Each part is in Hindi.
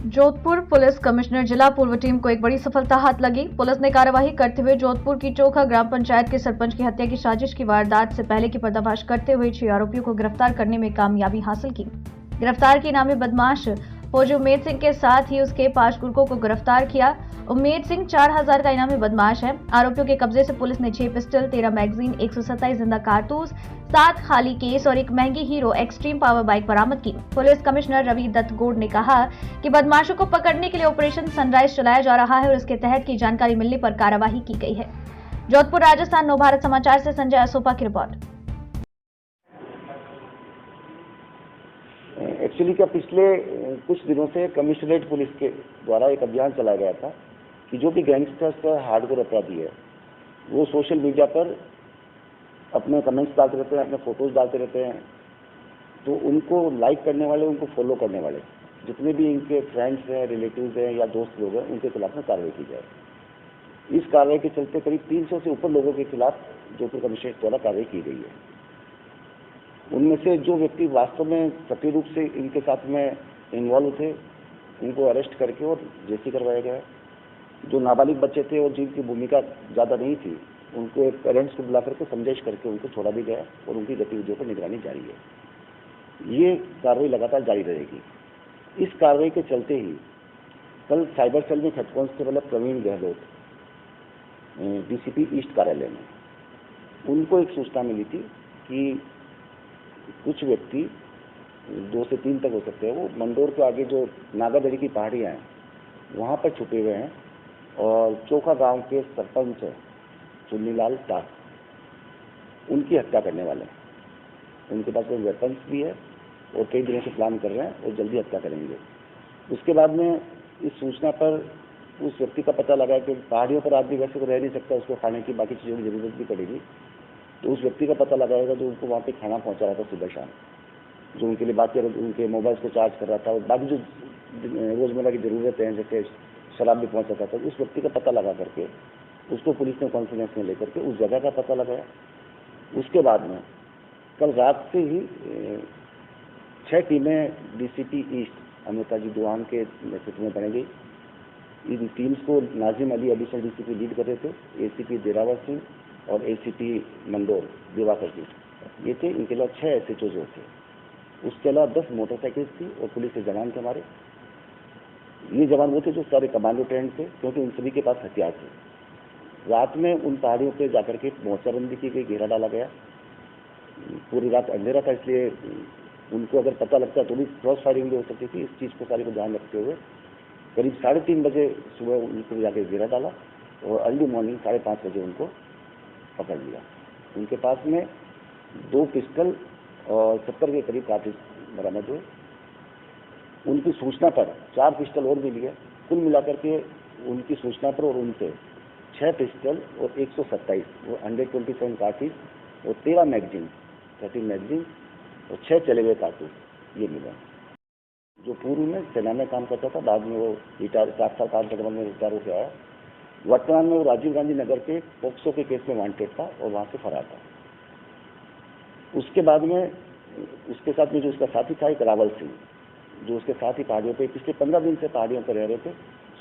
जोधपुर पुलिस कमिश्नर जिला पूर्व टीम को एक बड़ी सफलता हाथ लगी। पुलिस ने कार्यवाही करते हुए जोधपुर की चोखा ग्राम पंचायत के सरपंच की हत्या की साजिश की वारदात से पहले की पर्दाफाश करते हुए 6 आरोपियों को गिरफ्तार करने में कामयाबी हासिल की। गिरफ्तार की इनामी बदमाश फौजी उम्मेद सिंह के साथ ही उसके 5 गुर्गों को गिरफ्तार किया। उम्मेद सिंह 4000 का इनामी बदमाश है। आरोपियों के कब्जे से पुलिस ने 6 पिस्टल, 13 मैगजीन, 127 जिंदा कारतूस, 7 खाली केस और एक महंगी हीरो एक्सट्रीम पावर बाइक बरामद की। पुलिस कमिश्नर रवि दत्त गोड़ ने कहा कि बदमाशों को पकड़ने के लिए ऑपरेशन सनराइज चलाया जा रहा है और इसके तहत की जानकारी मिलने पर कार्यवाही की गई है। जोधपुर राजस्थान नवभारत समाचार से संजय असोपा की रिपोर्ट। एक्चुअली क्या पिछले कुछ दिनों से कमिश्नरेट पुलिस के द्वारा एक अभियान चलाया गया था कि जो भी गैंगस्टर्स का हार्डकोर अपराधी है वो सोशल मीडिया पर अपने कमेंट्स डालते रहते हैं, अपने फोटोज डालते रहते हैं, तो उनको लाइक करने वाले, उनको फॉलो करने वाले जितने भी इनके फ्रेंड्स हैं, रिलेटिव्स हैं या दोस्त लोग हैं, उनके खिलाफ में कार्रवाई की जाए। इस कार्रवाई के चलते करीब 300 से ऊपर लोगों के खिलाफ जोधपुर कमिश्नरेट द्वारा कार्रवाई की गई है। उनमें से जो व्यक्ति वास्तव में सक्रिय रूप से इनके साथ में इन्वॉल्व थे, उनको अरेस्ट करके और जेसी करवाया गया। जो नाबालिग बच्चे थे और जिनकी भूमिका ज़्यादा नहीं थी, उनको एक पेरेंट्स को बुला करके समझाइश करके उनको छोड़ा भी गया और उनकी गतिविधियों पर निगरानी जारी है। ये कार्रवाई लगातार जारी रहेगी। इस कार्रवाई के चलते ही कल साइबर सेल में head constable Praveen Gahlot, DCP east कार्यालय में, उनको एक सूचना मिली थी कि कुछ व्यक्ति 2 से 3 तक हो सकते हैं, वो मंदोर के आगे जो नागादड़ी की पहाड़ियाँ हैं वहाँ पर छुपे हुए हैं और चोखा गांव के सरपंच चुन्नीलाल दास, उनकी हत्या करने वाले हैं। उनके पास कोई वेपन्स भी है और कई दिनों से प्लान कर रहे हैं और जल्दी हत्या करेंगे। उसके बाद में इस सूचना पर उस व्यक्ति का पता लगा कि पहाड़ियों पर आदमी वैसे तो रह नहीं सकता, उसको खाने की बाकी चीज़ों की जरूरत भी पड़ेगी। तो उस व्यक्ति का पता लगाएगा जो उनको वहाँ पे खाना पहुँचा रहा था सुबह शाम, जो उनके लिए बाकी उनके मोबाइल को चार्ज कर रहा था और बाकी जो रोजमर्रा की जरूरतें हैं जैसे शराब भी पहुँचाता था, उस व्यक्ति का पता लगा करके उसको पुलिस ने कॉन्फिडेंस में लेकर के उस जगह का पता लगाया। उसके बाद में कल रात से ही 6 टीमें डीसीपी ईस्ट अमृता जी दुआन के नेतृत्व में बनी गई। इन टीम्स को Nazim Ali additional DCP lead कर रहे थे, एसीपी देरावर सिंह और एसीपी मंदोर दिवाकर जी, ये थे। इनके अलावा 6 एसएचओ जो थे, उसके अलावा 10 मोटरसाइकिल थी और पुलिस के जवान थे हमारे। ये जवान वो थे जो सारे कमांडो ट्रेंड थे, क्योंकि उन सभी के पास हथियार थे। रात में उन पहाड़ियों पे जाकर के मोर्चाबंदी की गई, घेरा डाला गया। पूरी रात अंधेरा था, इसलिए उनको अगर पता लगता तो भी क्रॉस फायरिंग भी हो सकती थी। इस चीज़ को सारे को ध्यान रखते हुए करीब 3:30 बजे सुबह उनको जाके घेरा डाला और अर्ली मॉर्निंग 5:30 बजे उनको पकड़ लिया। उनके पास में 2 पिस्टल और 70 के करीब कारतूस बरामद हुए। उनकी सूचना पर 4 पिस्टल और भी लिए। कुल मिलाकर के उनकी सूचना पर और उनसे 6 पिस्टल और 127 वो 127 कारतूस और 13 मैगजीन, 13 मैगजीन और 6 चले हुए कारतूस ये मिले। जो पूर्व में सेना में काम करता था, बाद में वो रिटायर 4 साल काम करने में रिटायर होकर आया। वर्तमान में वो राजीव गांधी नगर के पोक्सो के केस में वांटेड था और वहाँ से फरार था। उसके बाद में उसके साथ में जो उसका साथी था एक रावल सिंह, जो उसके साथ ही पहाड़ियों पे पिछले 15 दिन से पहाड़ियों पर रह रहे थे।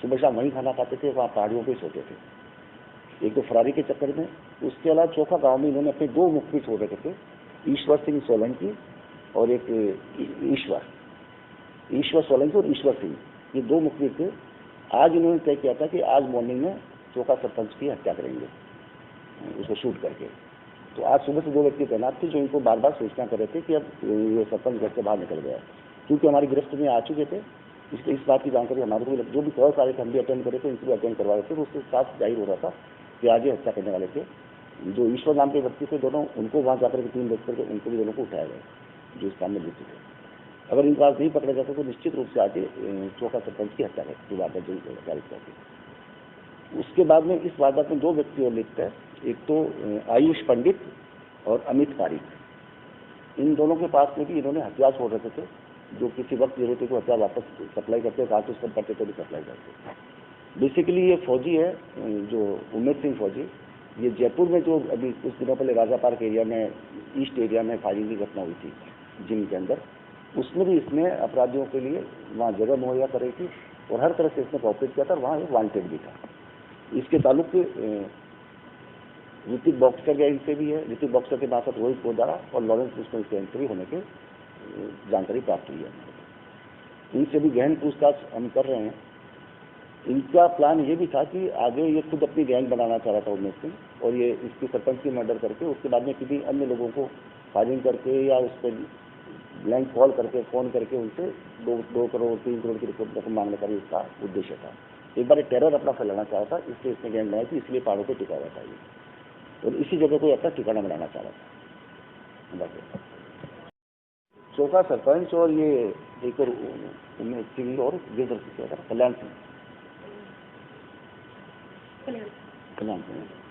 सुबह शाम वहीं खाना खाते थे, वहाँ पहाड़ियों पे सोते थे। एक तो फरारी के चक्कर में। उसके अलावा चोखा गांव में इन्होंने अपने 2 मुखबिर छोड़ रखे थे, ईश्वर सिंह सोलंकी और एक ईश्वर सोलंकी और ईश्वर सिंह, ये 2 मुखबिर थे। आज इन्होंने तय किया था कि आज मॉर्निंग में चोखा सरपंच की हत्या करेंगे उसको शूट करके। तो आज सुबह से 2 व्यक्ति तैनात थे जो इनको बार बार सूचना कर रहे थे कि अब ये सरपंच घर से बाहर निकल गया। क्योंकि हमारी गिरफ्त में आ चुके थे, इसलिए इस बात की जानकारी हमारे को जो भी कॉल्स आ रहे थे हम भी अटेंड करे थे, इनको भी अटेंड करवा रहे थे। तो उसके साथ जाहिर हो रहा था कि आज ये हत्या करने वाले थे। जो ईश्वर नाम के व्यक्ति थे दोनों, उनको वहाँ जाकर के 3 बज करके उनको भी दोनों को उठाया गया जो इस काम में लिप्त थे। अगर इनका नहीं पकड़ा जाता तो निश्चित रूप से आज चोखा सरपंच की हत्या करती वारदात जो निर्धारित करती। उसके बाद में इस वारदात में 2 व्यक्ति और लिप्त है, एक तो आयुष पंडित और अमित पारिक। इन दोनों के पास में भी इन्होंने हथियार छोड़ रखे थे, जो किसी वक्त जरूरत को हथियार वापस सप्लाई करते, कारतूस पर पड़ते तो भी सप्लाई करते। बेसिकली ये फौजी है जो उम्मेद सिंह फौजी, ये जयपुर में जो अभी कुछ दिनों पहले राजा पार्क एरिया में, ईस्ट एरिया में फायरिंग की घटना हुई थी जिम के अंदर, उसमें भी इसने अपराधियों के लिए वहाँ जगह मुहैया कराई थी और हर तरह से इसने कॉपरेट किया था। वहाँ एक वांटेड भी था। इसके ताल्लुक ऋतिक बॉक्सर गैंग से भी है। ऋतिक बॉक्सर के मार्फत रोहित गोदारा और लॉरेंस मिस्टर की एंट्री होने की जानकारी प्राप्त हुई है। इनसे भी गहन पूछताछ हम कर रहे हैं। इनका प्लान ये भी था कि आगे ये खुद अपनी गैंग बनाना चाह रहा था उमेश सिंह, और ये इसकी सरपंच की मर्डर करके उसके बाद में किसी अन्य लोगों को फायरिंग करके या उस पर ब्लैंक कॉल करके फ़ोन करके उनसे 2 करोड़ 3 करोड़ की रकम मांगने का भी इसका उद्देश्य था। एक बार टेरर अपना फैलाना चाहा था, इसलिए इसने गैंग बनाई थी, इसलिए पहाड़ों पर टिका हुआ था ये, और इसी जगह को अपना ठिकाना बनाना चाह रहा था। चौका सरपंच और ये एक और उमेश सिंह और गिरधर सिंह, कल्याण सिंह,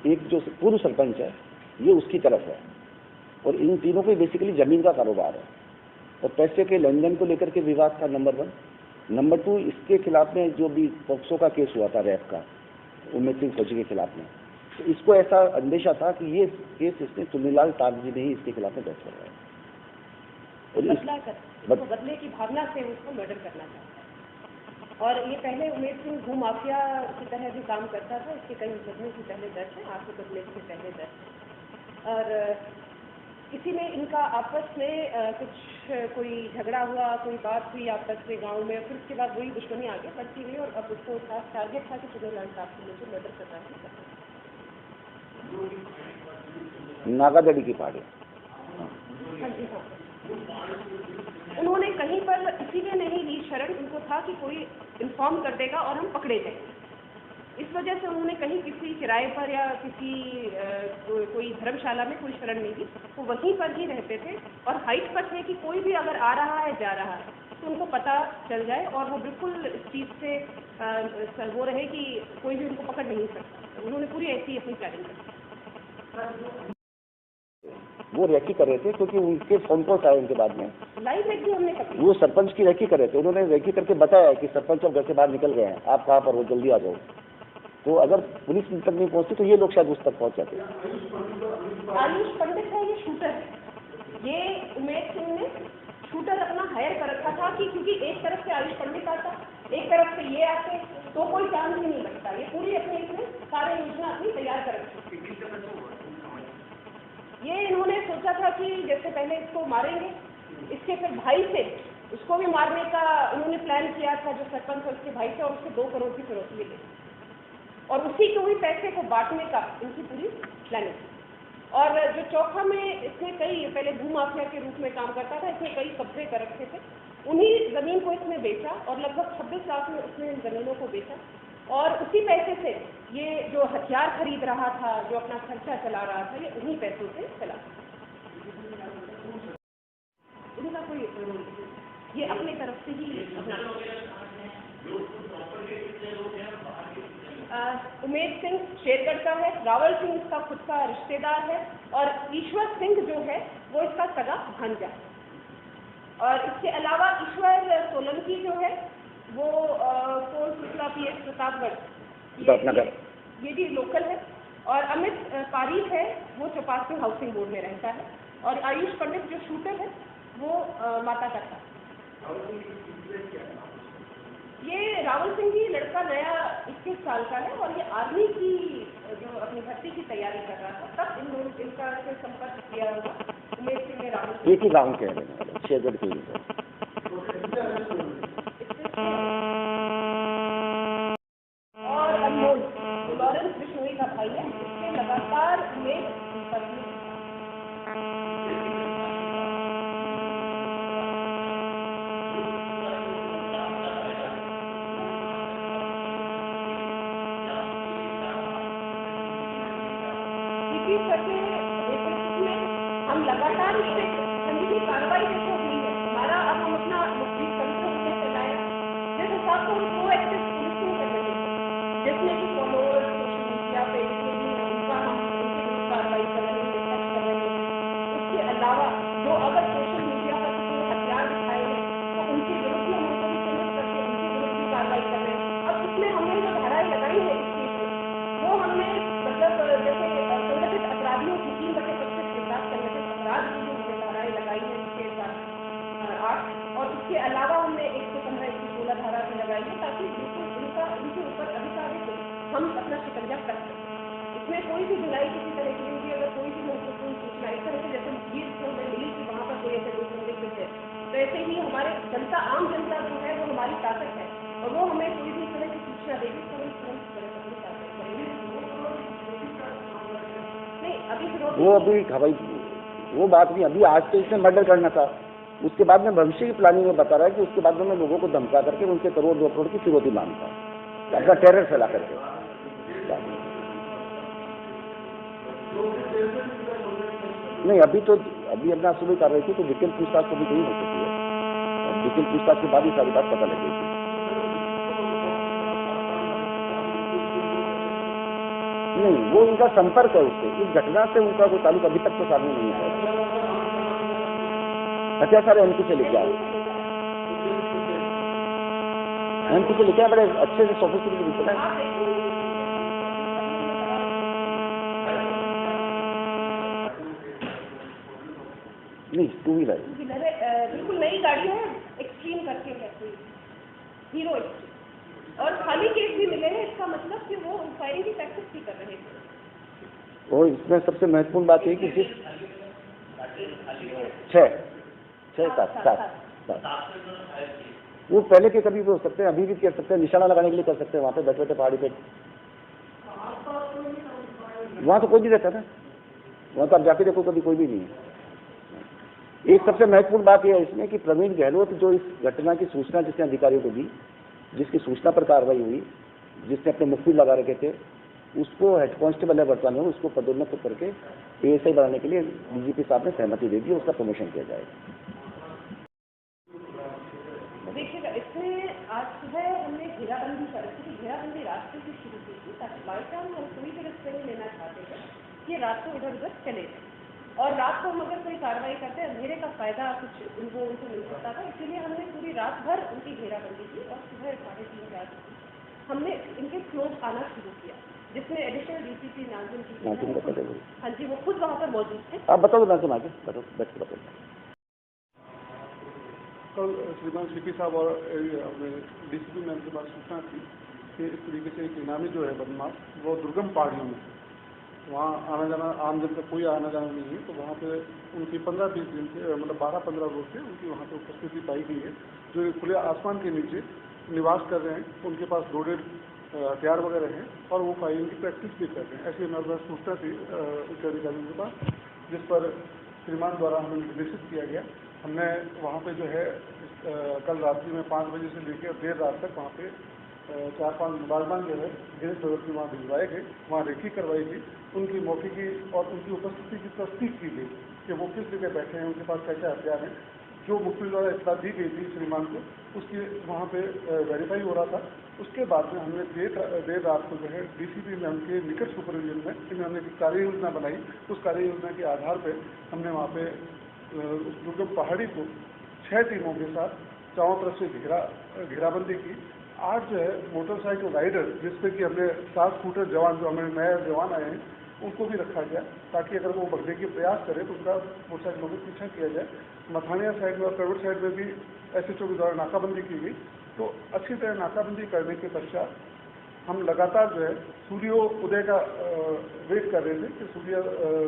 एक जो पूर्व सरपंच है ये उसकी तरफ है, और इन तीनों को बेसिकली जमीन का कारोबार है और पैसे के लेन देन को लेकर के विवाद था, नंबर 1। नंबर 2, इसके खिलाफ में जो भी पॉक्सो का केस हुआ था रेप का उमेश सिंह फौजी के खिलाफ में, तो इसको ऐसा अंदेशा था कि ये केस इसने चुन्नीलाल तारजी ने ही इसके खिलाफ में दर्ज करवाया और बदले की भावना से उसको मर्डर करना चाहता। और ये पहले उमेश सिंह भूमाफिया की तरह भी काम करता था। इसके कई मुकदमे से पहले दर्ज है, आर्थिक बदले से पहले दर्ज है। और इसी में इनका आपस में कुछ कोई झगड़ा हुआ, कोई बात हुई आपस में गांव में, फिर उसके बाद वही दुश्मनी आगे बढ़ती गई और अब उसको टारगेट था कि चुन्नीलाल साहब को मुझे मर्डर करना है। नागादड़ी की पहाड़ी। हाँ जी, हाँ। उन्होंने कहीं पर इसीलिए नहीं ली शरण, उनको था कि कोई इन्फॉर्म कर देगा और हम पकड़े जाएंगे। इस वजह से उन्होंने कहीं किसी किराए पर या किसी कोई धर्मशाला में कोई शरण नहीं ली, वो वहीं पर ही रहते थे और हाइट पर थे कि कोई भी अगर आ रहा है जा रहा है तो उनको पता चल जाए, और वो बिल्कुल इस चीज़ से वो रहे कि कोई भी उनको पकड़ नहीं सकता। उन्होंने पूरी ऐसी अपनी प्लानिंग की। वो रैकी कर रहे थे क्योंकि उनके फोन कॉल्स आए उनके बाद में, लाइव रैकी हमने पकड़ी। वो सरपंच की रैकी कर रहे थे। उन्होंने रैकी करके बताया कि सरपंच अब घर से बाहर निकल गए हैं, आप कहाँ पर हो, जल्दी आ जाओ। तो अगर पुलिस तक नहीं पहुंचती तो ये लोग शायद उस तक पहुंच जाते। आयुष पंडित है, ये शूटर है। ये उमेश सिंह ने शूटर अपना हायर कर रखा था कि क्योंकि एक तरफ से आयुष पंडित आता, एक तरफ से ये आते, तो कोई चांस ही नहीं लगता। ये पूरी अपनी इसने कार्य योजना अपनी तैयार कर रखी। ये इन्होंने सोचा था कि जैसे पहले इसको मारेंगे, इसके फिर भाई से उसको भी मारने का उन्होंने प्लान किया था, जो सरपंच है उसके भाई से, और उससे 2 करोड़ की फिरौती ले और उसी के हुई पैसे को बांटने का इनकी पूरी प्लानिंग थी। और जो चौखा में इसने कई पहले भूमाफिया के रूप में काम करता था, इसने कई कब्जे कर रखे थे। उन्हीं जमीन को इसने बेचा और लगभग 26 लाख में उसने इन जमीनों को बेचा, और उसी पैसे से ये जो हथियार खरीद रहा था, जो अपना खर्चा चला रहा था, ये उन्हीं पैसों से चला। इनका कोई ये अपने तरफ से ही उमेश सिंह शेरगढ़ का है, रावल सिंह इसका खुद का रिश्तेदार है, और ईश्वर सिंह जो है वो इसका सगा भांजा है। और इसके अलावा ईश्वर सोलंकी जो है वो PS प्रतापगढ़, ये भी लोकल है। और अमित पारीक है, वो चौपासी हाउसिंग बोर्ड में रहता है। और आयुष पंडित जो शूटर है वो माता का था। ये रावल सिंह जी लड़का नया 21 साल का है और ये आर्मी की जो अपनी भर्ती की तैयारी कर रहा था, तब इन लोगों इनका से संपर्क किया होगा उमेश सिंह ने रावल सिंह। एक ही गाँव के हैं, शेरगढ़ के और अनमोल लॉरेंस बिश्नोई का भाई है, इसके लगातार उमेश करके में हम लगातार इस पे संजीवी कार्रवाई देखो हुई है। हमारा अब हम अपना मुख्य तंत्र उसमें चलाया, जिस हिसाब से हम प्रोएक्टिव पुलिसिंग कर रहे हैं, जिसमें कि फॉलोअर्स सोशल मीडिया पे उनका हम उनके विरुद्ध कार्रवाई कर रहे हैं, सर्च कर रहे हैं। उसके अलावा जो अगर सोशल मीडिया पर किसी ने हथियार दिखाए हैं तो उनके विरुद्ध भी हम उनको भी चिन्हित करके उनके विरुद्ध भी कार्रवाई कर रहे हैं। अब इसमें हमने जो धाराएं लगाई है इस केस में, वो हमने मतलब जैसे संगठित अपराधियों की 3/25 के साथ संगठित अपराध की जो हमने धाराएं लगाई है इसके साथ 8, और इसके अलावा हमने 115 116 धारा भी लगाई करवाइए ताकि बिल्कुल उनके ऊपर अधिकारी को हम अपना शिकंजा कस सकें। इसमें कोई भी ढिलाई किसी तरह की नहीं, अगर कोई भी महत्वपूर्ण सूचना इस तरह से जैसे भीड़ से हमें मिली कि वहाँ पर कोई ऐसे लोग संदिग्ध है, तो ऐसे ही हमारे जनता, आम जनता जो है वो हमारी ताकत है और वो हमें कोई भी इस तरह की सूचना देगी तो हम तुरंत अपनी कार्रवाई करेंगे। नहीं, अभी वो अभी हवाई वो बात नहीं, अभी आज तो इसने मर्डर करना था, उसके बाद में भविष्य की प्लानिंग में बता रहा है कि उसके बाद में लोगों को धमका करके उनसे करोड़ 2 करोड़ की फिरौती मांगता है, अपना टेरर फैला करके। नहीं, अभी अपना सुबह कर रही थी तो डिटेल पूछताछ तो भी नहीं हो सकती है, डिटेल पूछताछ के बाद ही सारी बात पता लगेगी। नहीं, वो उनका संपर्क है उससे, इस घटना से उनका कोई ताल्लुक अभी तक तो सामने नहीं आया। अच्छा सर, एमपी से लेके आए, एमपी से लेके आए, बड़े अच्छे से सोफिस्टिकेटेड बिल्कुल है। नहीं, टू व्हीलर बिल्कुल नई गाड़ी है, एक्सट्रीम करके है कोई हीरो एक्सट्रीम, और खाली केस भी मिले हैं। इसका मतलब कि वो फायरिंग की प्रैक्टिस भी कर रहे थे। और इसमें सबसे महत्वपूर्ण बात है कि जिस 6-7 वो पहले के कभी भी हो सकते हैं, अभी भी कर सकते हैं, निशाना लगाने के लिए कर सकते हैं, वहाँ पे बैठे बैठे पहाड़ी पे। वहाँ तो कोई भी रहता था, वहाँ तो आप जाके देखो कभी कोई भी नहीं है। एक सबसे महत्वपूर्ण बात यह है इसमें कि प्रवीण गहलोत जो इस घटना की सूचना जिसने अधिकारियों को दी, जिसकी सूचना पर कार्रवाई हुई, जिसने अपने मुखबिर लगा रखे थे, उसको हेड कांस्टेबल है वर्तमान में, उसको पदोन्नत करके एएसआई बनाने के लिए डीजीपी साहब ने सहमति दे दी, उसका प्रमोशन किया जाएगा। देखिएगा, इसमें आज सुबह हमने घेराबंदी कर रखी थी, घेराबंदी रास्ते से शुरू की थी ताकि बाई चांस हम कोई भी रिस्क नहीं लेना चाहते थे कि रात को इधर उधर चले जाए, और रात को हम अगर कोई कार्रवाई करते हैं अंधेरे का फायदा कुछ उनको मिल सकता था, इसीलिए हमने पूरी रात भर उनकी घेराबंदी की और सुबह 3:30 बजे हमने इनके क्लोज आना शुरू किया, जिसमें एडिशनल डीसीपी नाज़िम की, हाँ जी, वो खुद वहाँ पर मौजूद थे। आप बताओ नाज़िम, आगे बताओ, बैठ के बताओ। कल श्रीमान सीपी साहब और अपने डीसीपी मैम के पास सूचना थी कि इस तरीके से एक इनामी जो है बदमाश, वो दुर्गम पहाड़ियों में, वहाँ आना जाना आम जन का कोई आना जाना नहीं है, तो वहाँ पे उनकी 15-20 दिन से, मतलब 12-15 रोज से उनकी वहाँ पे उपस्थिति पाई गई है, जो खुले आसमान के नीचे निवास कर रहे हैं, उनके पास लोडेड हथियार वगैरह हैं और वो फायरिंग की प्रैक्टिस भी कर रहे हैं। ऐसी हमारे पास सूचना थी उच्च अधिकारियों के पास, जिस पर श्रीमान द्वारा हमें निर्देशित किया गया। हमने वहाँ पे जो है कल रात्रि में 5 बजे से लेकर देर रात तक वहाँ पे 4-5 मुलाजमान जो है गृह प्रवृत्ति वहाँ भिजवाए गए, वहाँ रेकी करवाई गई, उनकी मौके की और उनकी उपस्थिति की तस्दीक की गई कि वो किस जगह बैठे हैं, उनके पास क्या क्या हथियार हैं। जो मुखबिर द्वारा इत्तला दी गई थी श्रीमान को, उसकी वहाँ पे वेरीफाई हो रहा था। उसके बाद में हमने देर रात को जो है डीसीपी मैम के निकट सुपरविजन में इन्होंने एक कार्य योजना बनाई। उस कार्य योजना के आधार पर हमने वहाँ पे उस दुर्गम पहाड़ी को 6 टीमों के साथ चारों तरफ से घेराबंदी की। 8 जो है मोटरसाइकिल राइडर, जिसपे कि हमने 7 स्कूटर जवान, जो हमें नए जवान आए हैं, उनको भी रखा गया ताकि अगर वो भगने के प्रयास करें तो उनका मोटरसाइकिलों को पीछा किया जाए। मथानिया साइड में और प्राइवेट साइड में भी एसएचओ के द्वारा नाकाबंदी की गई। तो अच्छी तरह नाकाबंदी करने के पश्चात हम लगातार जो है सूर्योदय का वेट कर रहे थे कि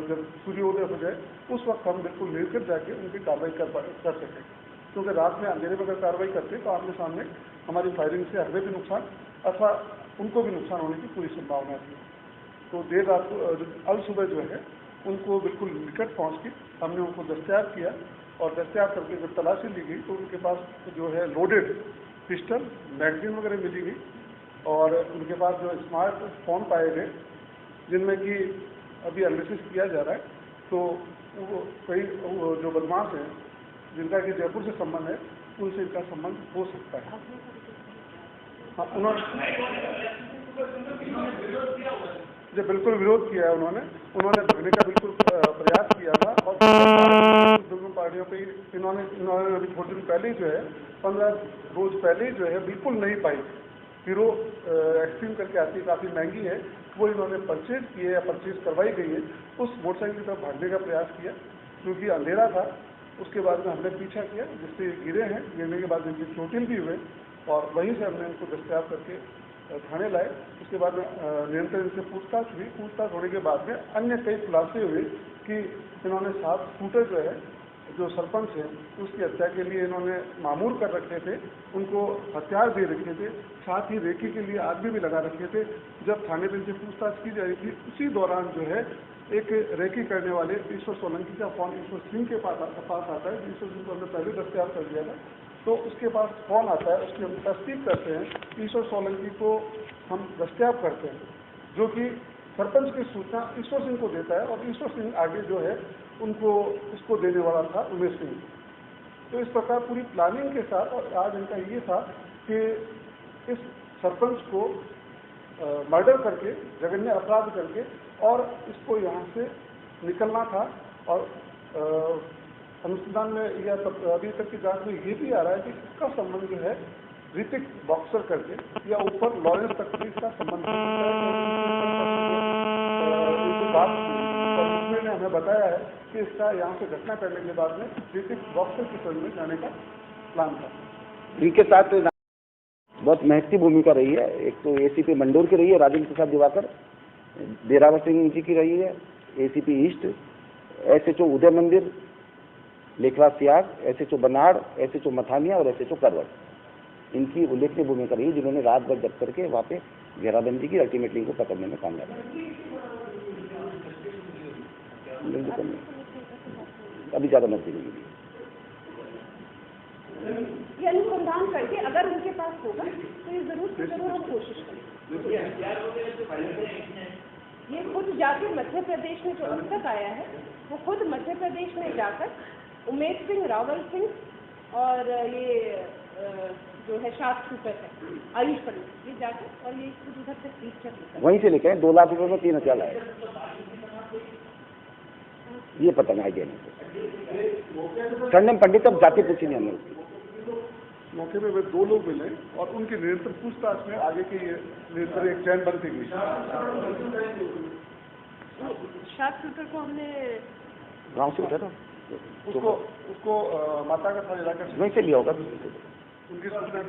जब सूर्योदय हो जाए उस वक्त हम बिल्कुल मिलकर जाके उनकी कार्रवाई कर सकें, क्योंकि रात में अंधेरे में अगर कार्रवाई करते तो आमने सामने हमारी फायरिंग से हमें भी नुकसान अथवा उनको भी नुकसान होने की पूरी संभावना थी। तो देर रात को अल सुबह जो है उनको बिल्कुल निकट पहुँच के हमने उनको दस्तयाब किया, और दस्तयाब करके जब तलाशी ली गई तो उनके पास जो है लोडेड पिस्टल, मैगजीन वगैरह मिली गई, और उनके पास जो स्मार्टफोन पाए गए जिनमें कि अभी एनालिसिस किया जा रहा है। तो वो कई जो बदमाश हैं जिनका कि जयपुर से संबंध है, उनसे इनका संबंध हो सकता है। हाँ, जब बिल्कुल विरोध किया है उन्होंने भगने का बिल्कुल प्रयास किया था, और दुर्गम पहाड़ियों पे इन्होंने अभी थोड़े दिन पहले जो है 15 रोज पहले जो है बिल्कुल नहीं पाई हीरो एक्सट्रीम करके आती है, काफ़ी महंगी है, वो इन्होंने परचेज किए या परचेज करवाई गई है। उस मोटरसाइकिल की तरफ भागने का प्रयास किया, क्योंकि अंधेरा था। उसके बाद में हमने पीछा किया, जिससे गिरे हैं, गिरने के बाद इनके चोटिल भी हुए, और वहीं से हमने उनको दस्तयाब करके थाने लाए। उसके बाद में निरंतर इनसे पूछताछ हुई। पूछताछ होने के बाद में अन्य कई खुलासे हुए कि इन्होंने 7 स्कूटर जो है, जो सरपंच है उसकी हत्या के लिए इन्होंने मामूर कर रखे थे, उनको हथियार दे रखे थे, साथ ही रेकी के लिए आदमी भी लगा रखे थे। जब थाने में इनसे पूछताछ की जा रही थी, उसी दौरान जो है एक रेकी करने वाले ईश्वर सोलंकी का फोन ईश्वर सिंह के पास आता है। ईश्वर सिंह को हमने पहले दस्तयाब कर दिया था, तो उसके पास फोन आता है, उसकी हम तस्दीक करते हैं। ईश्वर सोलंकी को हम दस्तयाब करते हैं, जो कि सरपंच की सूचना ईश्वर सिंह को देता है, और ईश्वर सिंह आगे जो है उनको उसको देने वाला था उमेश सिंह। तो इस प्रकार पूरी प्लानिंग के साथ, और आज इनका ये था कि इस सरपंच को मर्डर करके, जघन्य अपराध करके, और इसको यहाँ से निकलना था। और अनुसंधान में या अभी तक की जांच में ये भी आ रहा है कि इसका संबंध जो है ऋतिक बॉक्सर करके या ऊपर लॉरेंस तक भी इसका संबंध ने हमें बताया है कि इसका यहाँ से घटना करने के बाद में ऋतिक बॉक्सर की फर्म में जाने का प्लान था। इनके साथ बहुत महत्वपूर्ण भूमिका रही है। एक तो एसीपी मंडोर की रही है राजेंद्र प्रसाद दिवाकर, देरावर सिंह जी की रही है एसीपी ईस्ट, एसएचओ उदय मंदिर, लेखराज सियाग, एसएचओ बनाड़, एसएचओ मथानिया और एसएचओ करवट। इनकी उल्लेखनीय भूमिका रही है, जिन्होंने रात भर जब करके वहाँ पे घेराबंदी की, अल्टीमेटली इनको पकड़ने में कामयाब है। अभी ज़्यादा नजदीक नहीं। ये अनुसंधान करके अगर उनके पास होगा तो ये जरूर से जरूर हम कोशिश करेंगे। ये खुद जाकर मध्य प्रदेश में जो अब तक आया है, वो खुद मध्य प्रदेश में जाकर उमेश सिंह, रावल सिंह और ये जो है शार्प शूटर है आयुष पंडित, ये जाकर और ये खुद उधर से खरीद कर वहीं से लेके 2 लाख रुपए में 3 हथियार लाए, ये पता नहीं आइडिया नहीं। सरनेम पंडित अब जाति पूछी नहीं हमने। मौके पे वे 2 लोग मिले और उनकी निरंतर पूछताछ में आगे की निरंतर एक चैन बनती गई। शार्प शूटर को हमने गांव से उठा था, उसको माता का था इलाका वहीं से लिया होगा उनकी सूचना